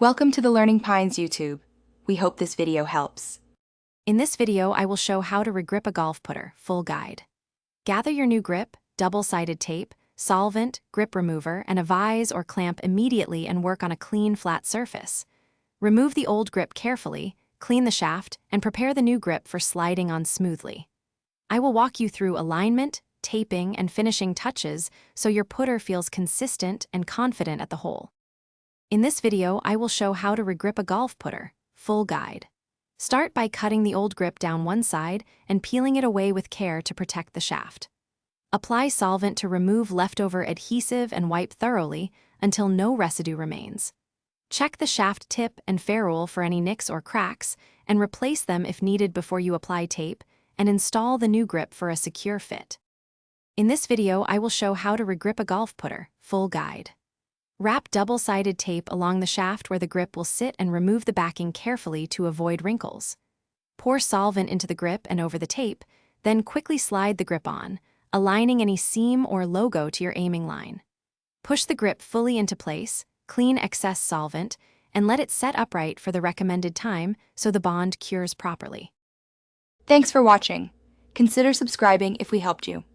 Welcome to the Learning Pines YouTube. We hope this video helps. In this video, I will show how to regrip a golf putter, full guide. Gather your new grip, double-sided tape, solvent, grip remover, and a vise or clamp immediately and work on a clean, flat surface. Remove the old grip carefully, clean the shaft, and prepare the new grip for sliding on smoothly. I will walk you through alignment, taping, and finishing touches so your putter feels consistent and confident at the hole. In this video, I will show how to regrip a golf putter, full guide. Start by cutting the old grip down one side and peeling it away with care to protect the shaft. Apply solvent to remove leftover adhesive and wipe thoroughly until no residue remains. Check the shaft tip and ferrule for any nicks or cracks and replace them if needed before you apply tape and install the new grip for a secure fit. In this video, I will show how to regrip a golf putter, full guide. Wrap double-sided tape along the shaft where the grip will sit and remove the backing carefully to avoid wrinkles. Pour solvent into the grip and over the tape, then quickly slide the grip on, aligning any seam or logo to your aiming line. Push the grip fully into place, clean excess solvent, and let it set upright for the recommended time so the bond cures properly. Thanks for watching. Consider subscribing if we helped you.